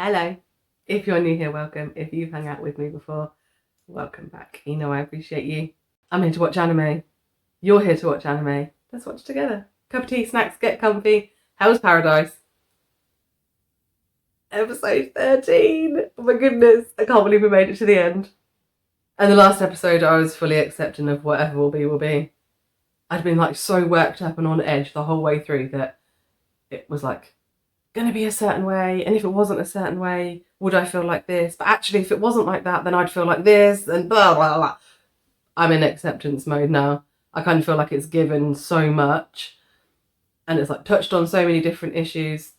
Hello. If you're new here, welcome. If you've hung out with me before, welcome back. You know I appreciate you. I'm here to watch anime. You're here to watch anime. Let's watch together. Cup of tea, snacks, get comfy. Hell's Paradise. Episode 13. Oh my goodness. I can't believe we made it to the end. And the last episode, I was fully accepting of whatever will be, will be. I'd been like so worked up and on edge the whole way through that it was like going to be a certain way. And if it wasn't a certain way, would I feel like this? But actually, if it wasn't like that, then I'd feel like this and blah, blah, blah. I'm in acceptance mode now. I kind of feel like it's given so much and it's like touched on so many different issues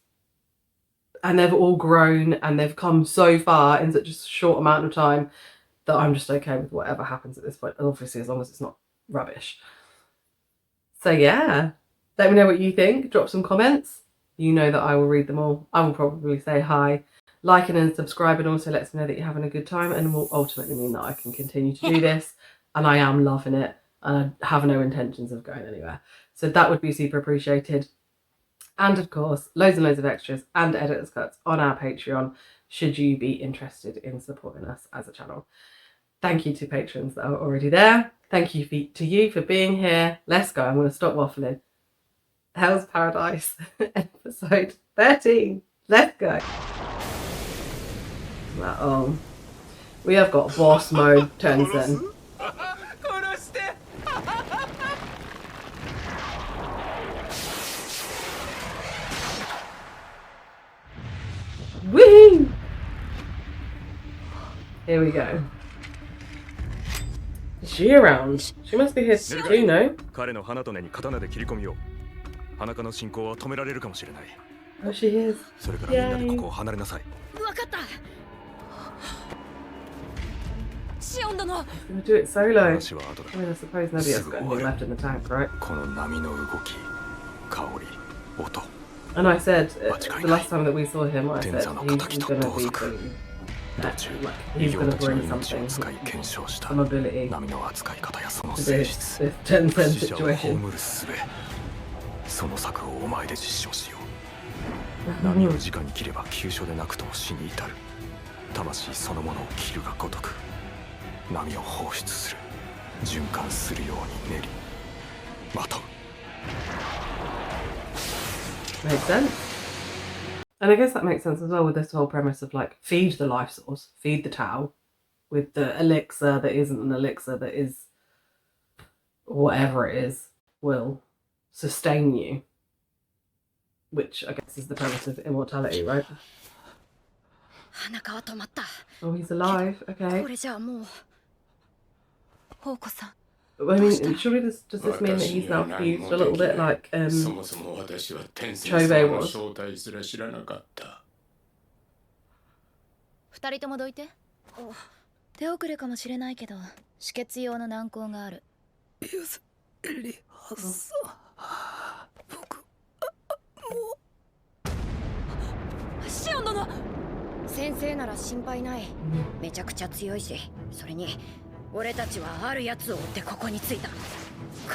and they've all grown and they've come so far in such a short amount of time that I'm just okay with whatever happens at this point. And obviously, as long as it's not rubbish. So yeah, let me know what you think. Drop some comments. You know that I will read them all. I will probably say hi. Liking and subscribing also lets me know that you're having a good time and will ultimately mean that I can continue to do this. And I am loving it. And I have no intentions of going anywhere. So that would be super appreciated. And of course, loads and loads of extras and editor's cuts on our Patreon, should you be interested in supporting us as a channel. Thank you to patrons that are already there. Thank you to you for being here. Let's go. I'm going to stop waffling. Hell's Paradise, episode 13. Let's go. Oh, we have got boss mode Tensen. Woo! Here we go. Is she around? She must be here too, no? Oh, she is. Yay. I'm gonna do it solo. I mean, I suppose nobody else got anything left in the tank, right? And I said, the last time that we saw him, I said he's gonna be fully, he's gonna bring something, some ability to this Tensen situation. Makes sense. And I guess that makes sense as well with this whole premise of like feed the life source, feed the Tao with the elixir that isn't an elixir that is whatever it is will sustain you, which I guess is the premise of immortality, right? Oh, he's alive. Okay. I mean, surely does this mean that he's now fused a little bit like Chove was? 二人ともどいて。手遅れかもしれないけど、止血用の軟膏がある。リハさ、僕、もう。シオン殿。先生なら心配ない。めちゃくちゃ強いし、それに。俺たちはあるやつを追ってここに着いた。こ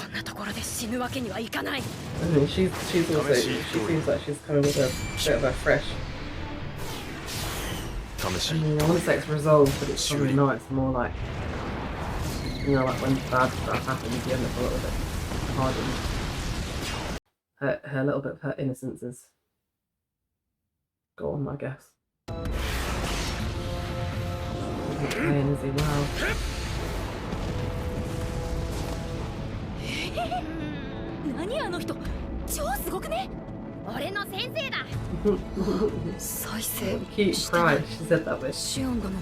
んなところで死ぬわけにはいかない。I mean, she seems like she's coming with a bit of a fresh. I mean, I want to say it's resolved, but it's probably not. It's more like, you know, like when bad stuff happens, you end up a little bit hardened. Her little bit of her innocence is gone, I guess. He's playing, is he? Wow. 何あの人超すごくね俺の先生だ再生してないシオン殿も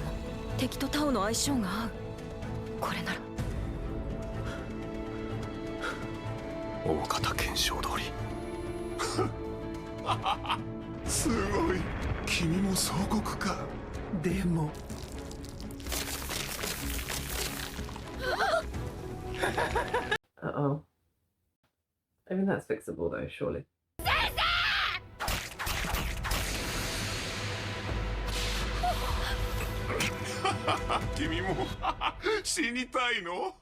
敵とタオの相性が合うこれなら大方検証通りすごい君も総国かでもUh-oh. I mean, that's fixable though, surely. 君も死にたいの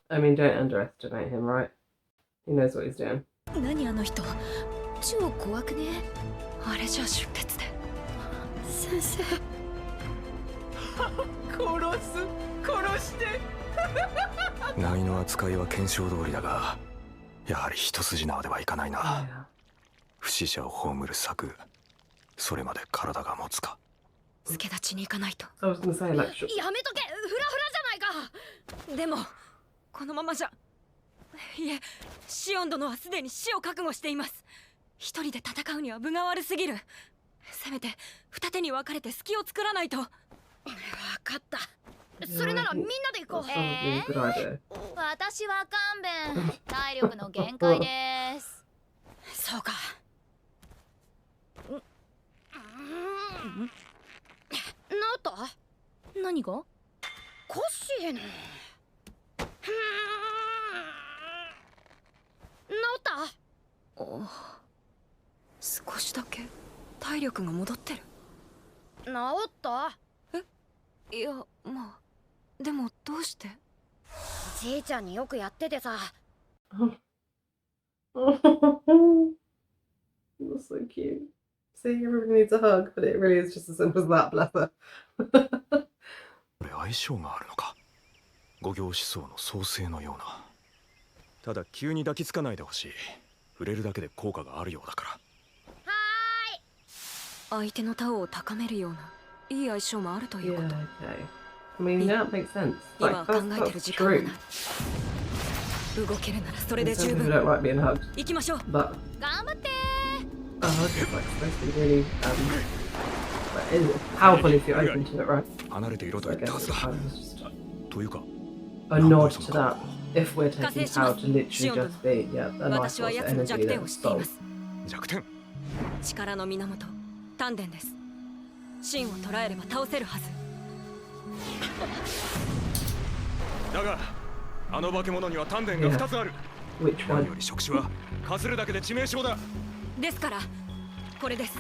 I mean, don't underestimate him, right? He knows what he's doing. 何あの人超怖くね。あれじゃ出血で。先生。殺して。ナイの扱いは検証通りだが、やはり一筋縄ではいかないな。Yeah. 不死者を葬る策、それまで体が持つか。助立ちに行かないと。I was gonna say, like, やめとけ、フラフラじゃないか。でもこのままじゃ、いえ、シオン殿はすでに死を覚悟しています。一人で戦うには分が悪すぎる。せめて二手に分かれて隙を作らないと。分かった。それならみんなで行こう。 that's probably a good idea. 私は勘弁。体力の限界です。そうか。治った？何が？コッシーの。治った？少しだけ体力が戻ってる。治った？いや、まあでもどうして？じいちゃんによくやっててさ。That's so cute. See, everybody needs a hug, but it really is just as simple as that, bless her. これ相性があるのか。五行思想の創生のような。ただ急に抱きつかないでほしい。触れるだけで効果があるようだから。はーい。相手のタオを高めるようないい相性もあるというこ Yeah, と。okay. I mean, that makes sense. 今 Like, は考 that's, えてる that's 時間はない。 true. 動けるならそれで Some 十 people 分。 don't like being hugged, 行きましょう。 but 頑張って。 a hug is like supposed to be really like, it's powerful if you're open to it, right? 離れていろと So I 言った guess は it's ずだ。 kind of just というか、 a nod to that. If we're taking power to literally just be, yeah, a nice 私は source of 奴の energy 弱点を that's 知っていま soul. す。弱点。力の源、丹田です。芯を捉えれば倒せるはず。だが、あの化け物には丹田が2つある。 Which 何 one? より触手はかするだけで致命傷だ。ですからこれです。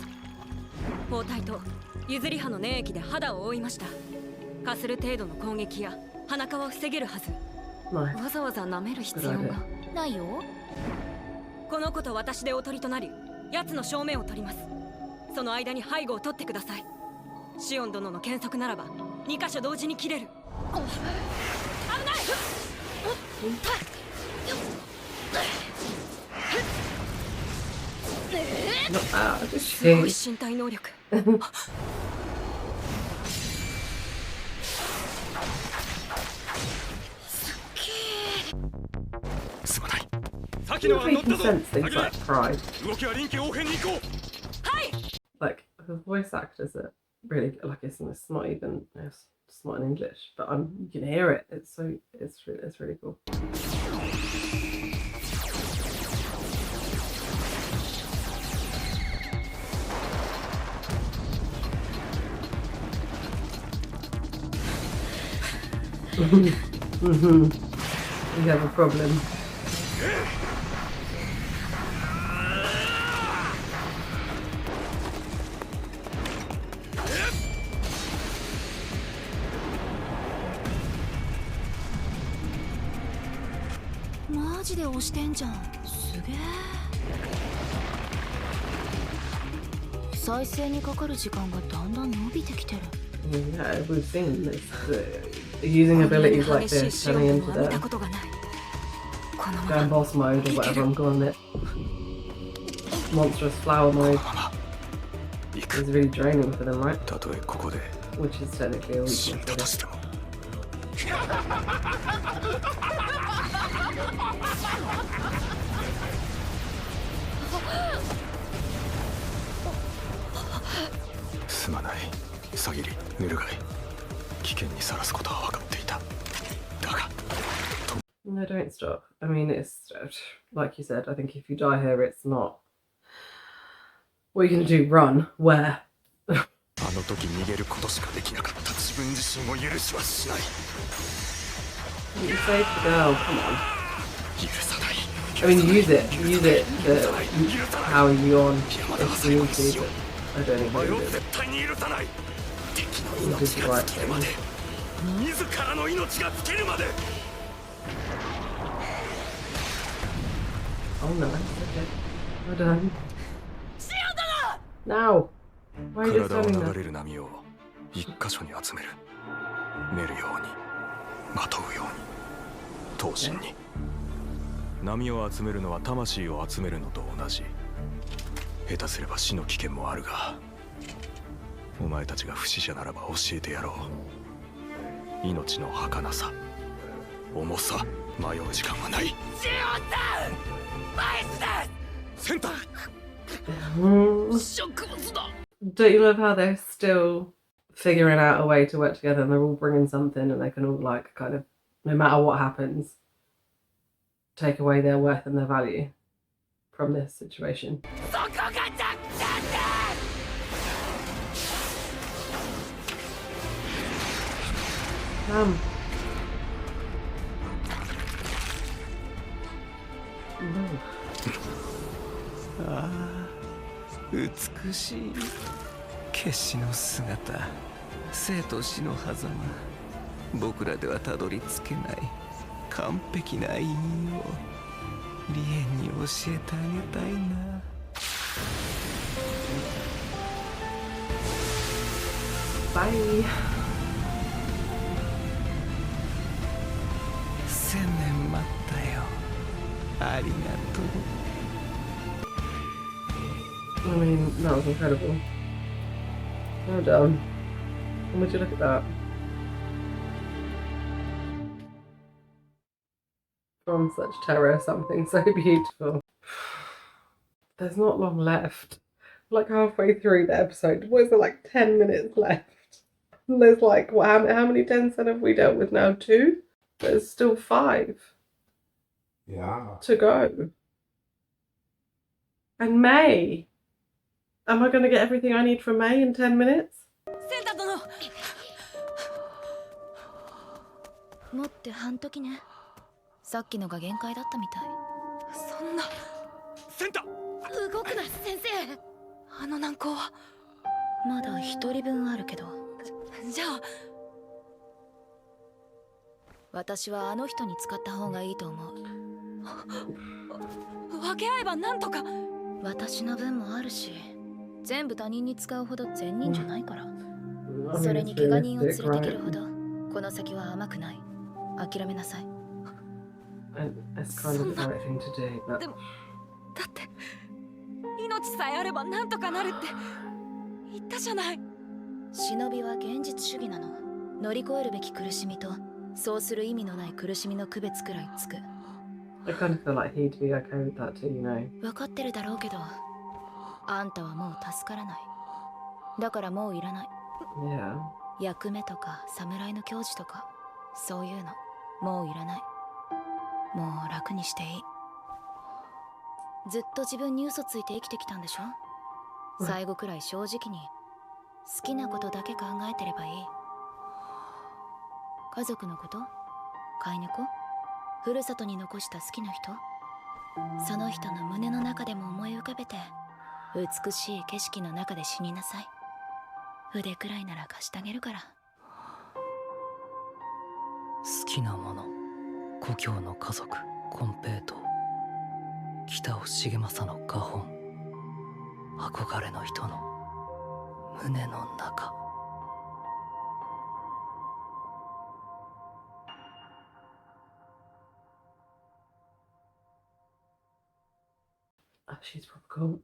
包帯と譲り刃の粘液で肌を覆いました。かする程度の攻撃や鼻皮を防げるはず。 Nice. わざわざ舐める必要がないよ。この子と私でおとりとなり、奴の正面を取ります。その間に背後を取ってください。シオン殿の検索ならば2箇所同時に切れる。危ない。 Not bad, just すごい see. 身体能力。すまない。先のは乗 People ったぞ。 sense things like pride. 動きは臨機応変に行こう。 Like the voice actors are really like it's not even it's not in English, but you can hear it. It's really cool. We have a problem. マジで押してんじゃん。すげえ。再生にかかる時間がだんだん伸びてきてる。 Yeah, we've seen this. Using abilities like this, turning into the このま Grand ま Boss mode or whatever I'm calling it. Monstrous flower mode 行 is く。 really draining for them, right? たとえここで Which is technically a 死ん weakness. だとしても。すまない。さぎり、ヌルガイ。危険にさらすことは分かっていた。だが、 No, don't stop. I mean, it's like you said. I think if you die here, it's not. What are you gonna do? Run? Where? あの時逃げることしかできなかった自分自身を許しはしない。 You saved the girl. Come on. 許さない。 I mean, use it. Use it to power you on if you need to. But I don't think お前 you を do. 絶対に許さない。敵の You 命 did the が right 尽きるまで。 thing. 自らの命が尽きるまで。 Oh no, okay. Well done. Now. Why are you just 体を standing 流 there? れる波を一箇所に集める。練るように、まとうように、闘神に。波を集めるのは魂を集めるのと同じ。下手すれば死の危険もあるが、お前たちが不死者ならば教えてやろう。命の儚さ、重さ、迷う時間はない。ジオンさん、ナイスです。センター。植物だ。Don't you love how they're still figuring out a way to work together and they're all bringing something and they can all like kind of, no matter what happens, take away their worth and their value from this situation. No. ああ、美しい決死の姿、生と死の狭間、僕らではたどり着けない完璧な意味をリエンに教えてあげたいな。バイ。1000年待ったよ。ありがとう。I mean, that was incredible. Well done. And would you look at that? From such terror, something so beautiful. There's not long left. Like halfway through the episode. What is there, like 10 minutes left? And there's like, what, how many Tensen have we dealt with now? 2? There's still 5 Yeah. to go. And May! Am I going to get everything I need from May in 10 minutes? センタ殿持って半時ね。さっきのが限界だったみたい。そんな。センター。動くな先生。あの難航はまだ1人分あるけど。じゃあ私はあの人に使った方がいいと思う。分け合えばなんとか。私の分もあるし、全部他人に使うほど善人じゃないから。それに怪我人を連れてけるほどこの先は甘くない。諦めなさい。It's kind of the right thing to do, but... でもだって命さえあればなんとかなるって言ったじゃない。忍びは現実主義なの。乗り越えるべき苦しみとそうする意味のない苦しみの区別くらいつく。I kind of feel like he'd be okay with that too, you know. 分かってるだろうけど、あんたはもう助からない。だからもういらない。Yeah. 役目とか侍の矜持とかそういうのもういらない。もう楽にしていい。ずっと自分に嘘ついて生きてきたんでしょ。最後くらい正直に好きなことだけ考えてればいい。家族のこと、飼い猫、ふるさとに残した好きな人、その人の胸の中でも思い浮かべて美しい景色の中で死になさい。腕くらいなら貸してあげるから。好きなもの、故郷の家族、金平糖、北尾重政の花本、憧れの人の胸の中。Oh, she's proper cool.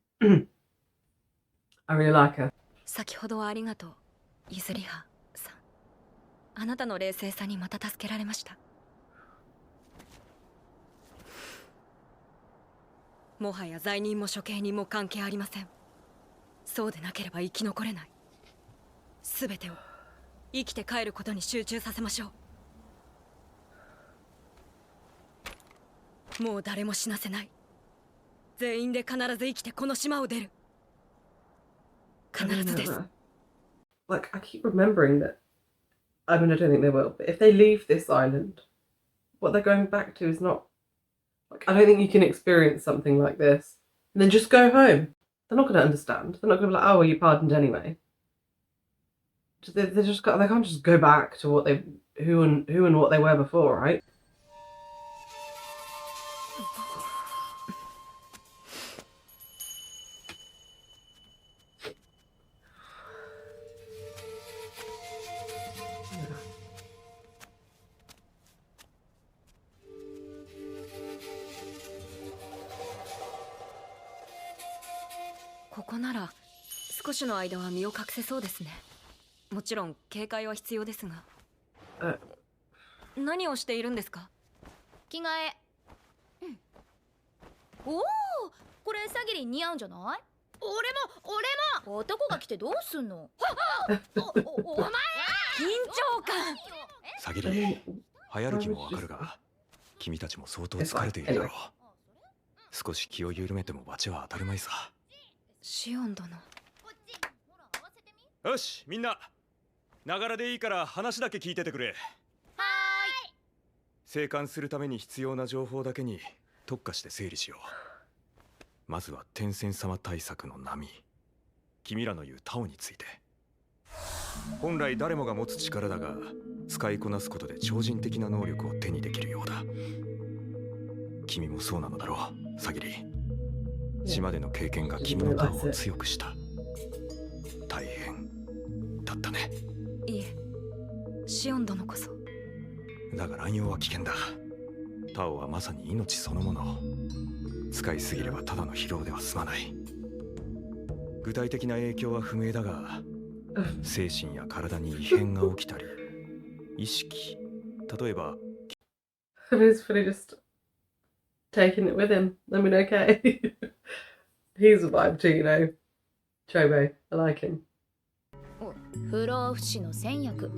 I really like her. 先ほどはありがとう、ゆずりはさん。あなたの冷静さにまた助けられました。もはや罪人も処刑人も関係ありません。そうでなければ生き残れない。すべてを生きて帰ることに集中させましょう。もう誰も死なせない。全員で必ず生きてこの島を出る。必ずです。Like, I keep remembering that. I mean, I don't think they will, but if they leave this island, what they're going back to is not. Like, I don't think you can experience something like this and then just go home. They're not going to understand. They're not going to be like, oh, well, you pardoned anyway. They can't just go back to what they, who and what they were before, right? ここなら少しの間は身を隠せそうですね。もちろん警戒は必要ですが。何をしているんですか？着替え。おお、これサギリ似合うんじゃない？俺も男が来てどうすんの？お前緊張感。サギリ、流行る気もわかるが、君たちも相当疲れているだろう。少し気を緩めても罰は当たるまいさ。シオン殿。よし、みんなながらでいいから話だけ聞いててくれ。生還するために必要な情報だけに特化して整理しよう。まずは天仙様対策の波、君らの言うタオについて。本来誰もが持つ力だが、使いこなすことで超人的な能力を手にできるようだ。君もそうなのだろう、サギリ。島での経験が君のタオを強くした。大変だったね。いえ、シオン殿こそ。だが乱用は危険だ。タオはまさに命そのもの。使いすぎればただの疲労では済まない。具体的な影響は不明だが、精神や体に異変が起きたり、意識、例えば He's fully just taking it with him. I mean, okay. He's a vibe too, you know. Chobo, I like him. 不老不死の仙薬。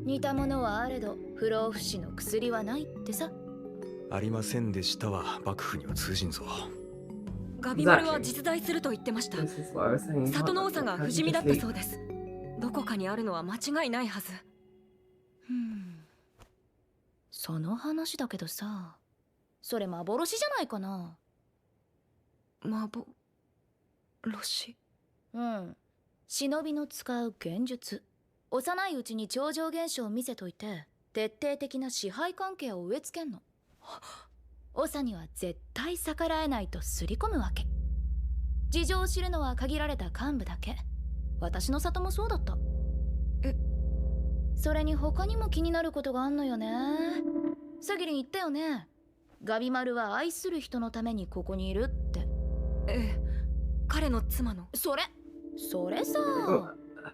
似たものはあれど不老不死の薬はないってさ。ありませんでしたは幕府には通じんぞ。ガビマルは実在すると言ってました。 This is what I was saying. 里の長が不死身だったそうです。どこかにあるのは間違いないはず。その話だけどさ、それ幻じゃないかな。幻。忍びの使う剣術。幼いうちに超常現象を見せといて、徹底的な支配関係を植え付けんの。長には絶対逆らえないとすり込むわけ。事情を知るのは限られた幹部だけ。私の里もそうだった。それに他にも気になることがあんのよね。サギリン言ったよね。ガビマルは愛する人のためにここにいるって。ええ、彼の妻の。それさ、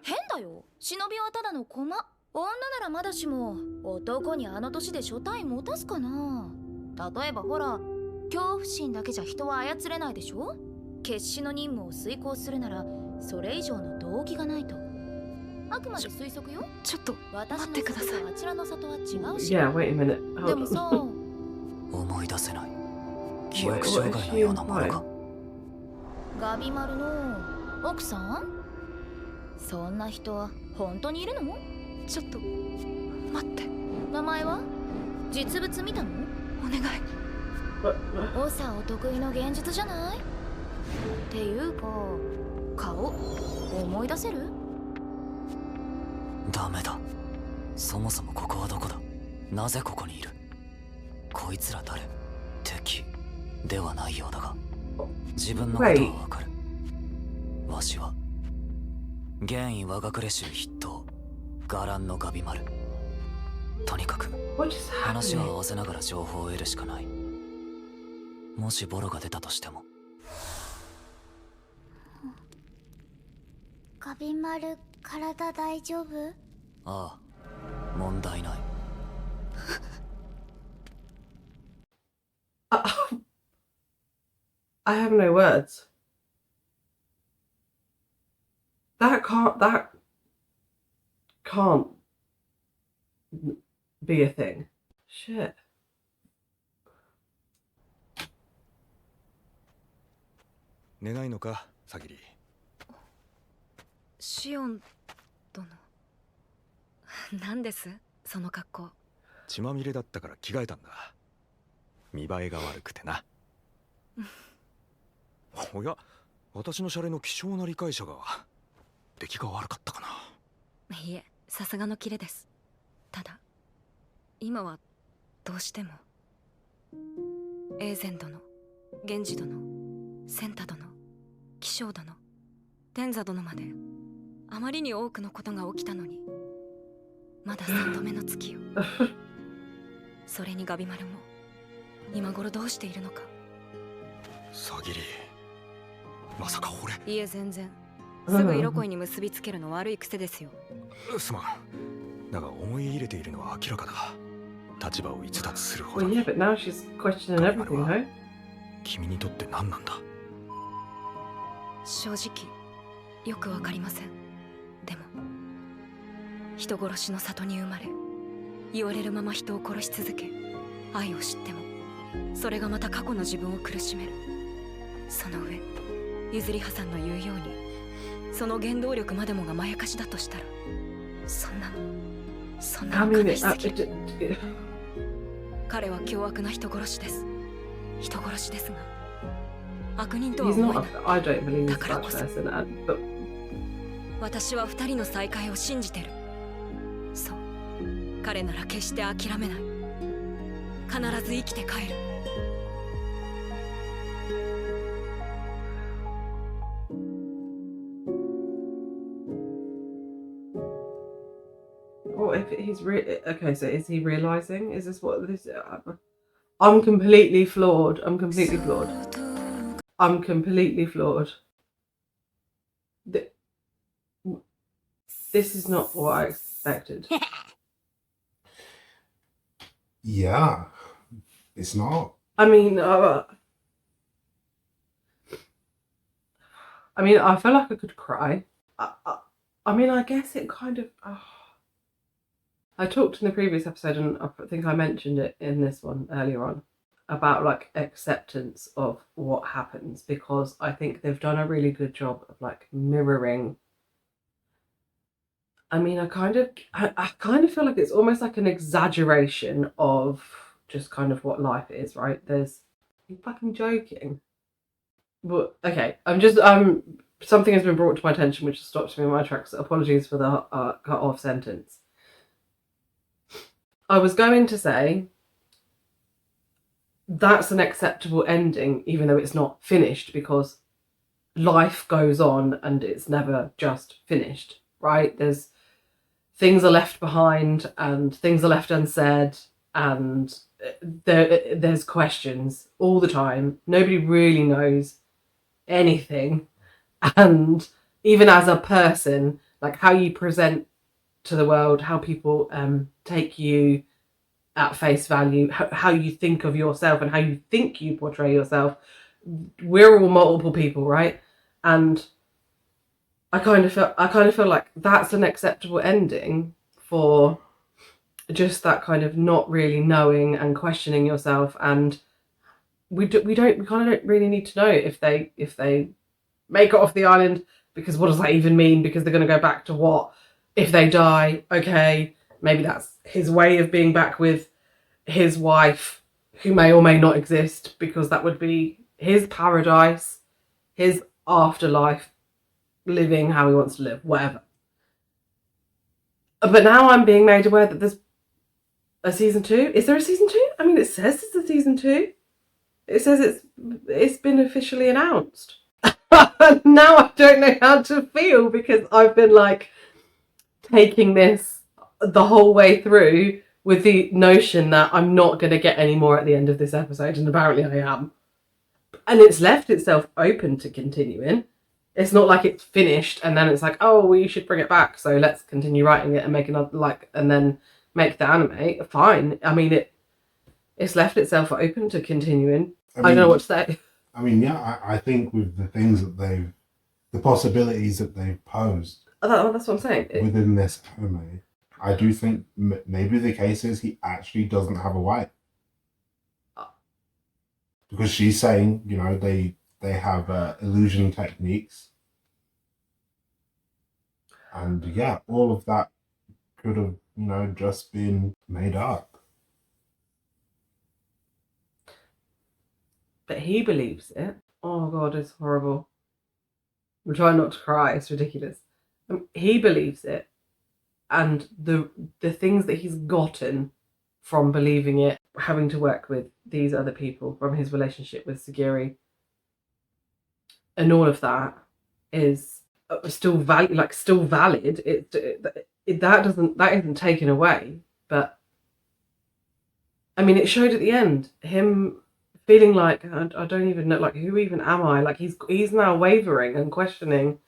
変だよ。忍びはただの駒。女ならまだしも、男にあの年で所帯持たすかな。例えばほら、恐怖心だけじゃ人は操れないでしょ。決死の任務を遂行するなら、それ以上の動機がないと。あくまで推測よ。ちょっと待ってください。私の里とあちらの里は違うし。Yeah, wait a minute. で Hold も on. さ、思い出せない。記憶障害のようなものか。ガビマルの奥さん？そんな人は本当にいるの？ちょっと待って。名前は？実物見たの？お願い。オサお得意の現実じゃない？っていうか、顔思い出せる？ダメだ。そもそもここはどこだ？なぜここにいる？こいつら誰？敵ではないようだが、自分のことはわかる。わしは現位我が呉州筆頭伽藍のガビマル。とにかく話を合わせながら情報を得るしかない。もしボロが出たとしても。ガビマル、体大丈夫？ああ、問題ない。I have no words. That can't be a thing. Shit. 寝ないのか、サギリ。シオン殿。何ですその格好。血まみれだったから着替えたんだ。見栄えが悪くてな。おや、私のシャレの希少な理解者が出来が悪かったかな。いえ、さすがのキレです。ただ今はどうしてもエーゼン殿、源氏殿、センタ殿、紀章殿、天座殿まであまりに多くのことが起きたのに、まだ3度目の月よ。それにガビマルも今頃どうしているのか。サギリ、まさか俺。いえ全然。すぐ色恋に結びつけるの悪い癖ですよ。すまん。だが思い入れているのは明らかだ。立場を逸脱するほ Well, ど。 yeah, but now she's questioning everything, no? 君にとって何なんだ。正直よくわかりません。でも人殺しの里に生まれ、言われるまま人を殺し続け、愛を知ってもそれがまた過去の自分を苦しめる。その上ゆずりはさんの言うようにその原動力までもがまやかしだとしたら、そんなの悲しすぎる。彼は凶悪な人殺しです。人殺しですが悪人とは He's 思え not. ない。 I don't believe he's だからこ that そ person. But 私は二人の再会を信じてる。そう、彼なら決して諦めない。必ず生きて帰る。what if he's okay? So is he realizing? Is this what this? I'm completely flawed. I'm completely flawed. I'm completely flawed. This is not what I expected. Yeah, it's not. I mean, I feel like I could cry. I mean, I guess it kind of. I talked in the previous episode, and I think I mentioned it in this one earlier on, about like acceptance of what happens, because I think they've done a really good job of like mirroring. I mean, I kind of feel like it's almost like an exaggeration of just kind of what life is, right? I'm fucking joking. But okay, something has been brought to my attention which stops me in my tracks. Apologies for the cut off sentence. I was going to say that's an acceptable ending, even though it's not finished, because life goes on and it's never just finished, right? Things are left behind and things are left unsaid, and there's questions all the time. Nobody really knows anything, and even as a person, like how you present to the world, how people take you at face value, how you think of yourself and how you think you portray yourself. We're all multiple people, right? And I kind of feel like that's an acceptable ending for just that kind of not really knowing and questioning yourself. And we kind of don't really need to know if they make it off the island, because what does that even mean? Because they're going to go back to what? If they die, okay, maybe that's his way of being back with his wife, who may or may not exist, because that would be his paradise, his afterlife, living how he wants to live, whatever. But now I'm being made aware that there's a season 2. Is there a season 2? I mean, it says it's a season 2. It says it's been officially announced. Now I don't know how to feel, because I've been like taking this the whole way through with the notion that I'm not going to get any more at the end of this episode, and apparently I am. And it's left itself open to continuing. It's not like it's finished and then it's like, oh, well, you should bring it back, so let's continue writing it and make another, and then make the anime. Fine. I mean, it's left itself open to continuing. I don't know what to say. I mean, yeah, I think with the things that the possibilities that they've posed. That's what I'm saying. Within this anime, I do think maybe the case is he actually doesn't have a wife. Because she's saying, they have illusion techniques. And yeah, all of that could have, just been made up. But he believes it. Oh God, it's horrible. I'm trying not to cry, it's ridiculous. He believes it. And the things that he's gotten from believing it, having to work with these other people, from his relationship with Sagiri, and all of that is still valid. That isn't taken away. But I mean, it showed at the end him feeling like I don't even know, like, who even am I? Like, he's now wavering and questioning,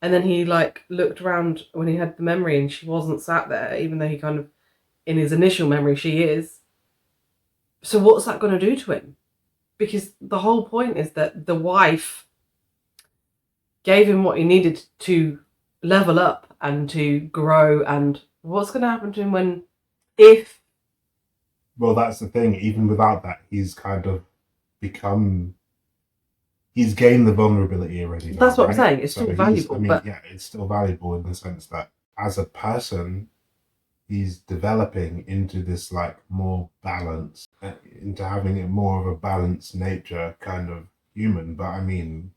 and then he like looked around when he had the memory and she wasn't sat there, even though he kind of, in his initial memory, she is. So what's that going to do to him? Because the whole point is that the wife gave him what he needed to level up and to grow, and what's going to happen to him if... Well, that's the thing. Even without that, he's kind of he's gained the vulnerability already. That's what I'm saying. It's still valuable. It's still valuable in the sense that as a person, he's developing into this like more balance, into having a more of a balanced nature kind of human. But I mean,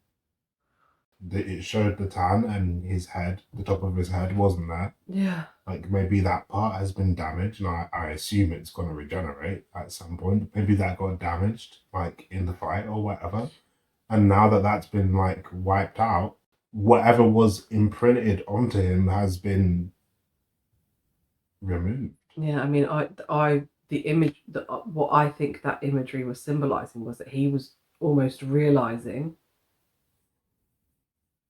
it showed the tan and his head, the top of his head wasn't there. Yeah. Like maybe that part has been damaged, and I assume it's going to regenerate at some point. Maybe that got damaged, like in the fight or whatever. And now that that's been like wiped out, whatever was imprinted onto him has been removed. Yeah, I mean, the image, what I think that imagery was symbolizing was that he was almost realizing,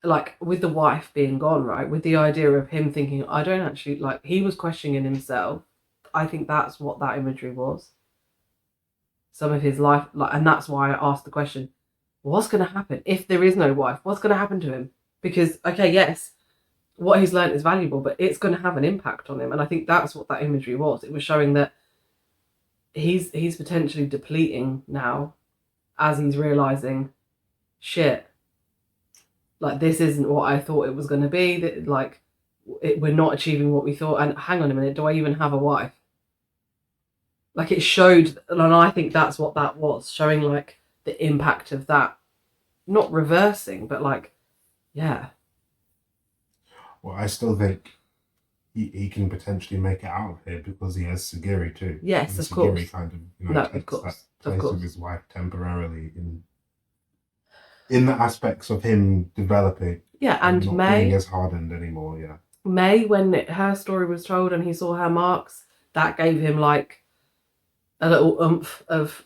like with the wife being gone, right? With the idea of him thinking, I don't actually, like, he was questioning himself. I think that's what that imagery was. Some of his life, like, and that's why I asked the question, what's going to happen if there is no wife? What's going to happen to him? Because, okay, yes, what he's learned is valuable, but it's going to have an impact on him. And I think that's what that imagery was. It was showing that he's potentially depleting now as he's realizing, shit, like, this isn't what I thought it was going to be. That, like, we're not achieving what we thought. And hang on a minute, do I even have a wife? Like, it showed, and I think that's what that was, showing like the impact of that, not reversing, but like, yeah. Well, I still think he can potentially make it out of here because he has Sagiri too. Yes, and of Sagiri course. kind of, No, takes of course. that Of place course. of his wife temporarily in the aspects of him developing. Yeah, and not May being as hardened anymore. Yeah. May, when her story was told and he saw her marks, that gave him like a little oomph of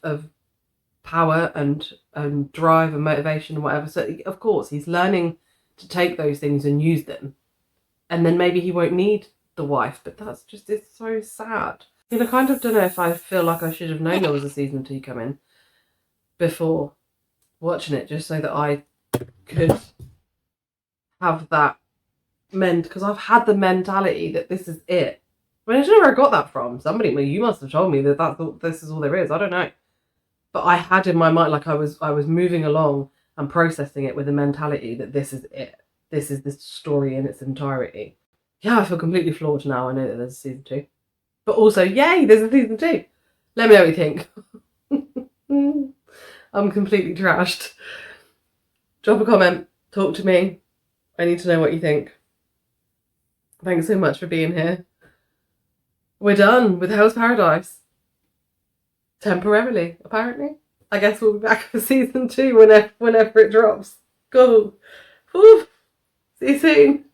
power and drive and motivation and whatever. So of course he's learning to take those things and use them, and then maybe he won't need the wife. But that's just, it's so sad. I mean, I kind of don't know if I feel like I should have known there was a season 2 coming before watching it, just so that I could have that because I've had the mentality that this is it. I mean, I don't know where I got that from. Somebody, well, you must have told me that this is all there is. I don't know. But I had in my mind, like, I was moving along and processing it with the mentality that this is it. This is this story in its entirety. Yeah, I feel completely flawed now. I know that there's a season 2. But also, yay, there's a season 2. Let me know what you think. I'm completely trashed. Drop a comment. Talk to me. I need to know what you think. Thanks so much for being here. We're done with Hell's Paradise. Temporarily, apparently. I guess we'll be back for season 2 whenever it drops. Cool. Whew. See you soon.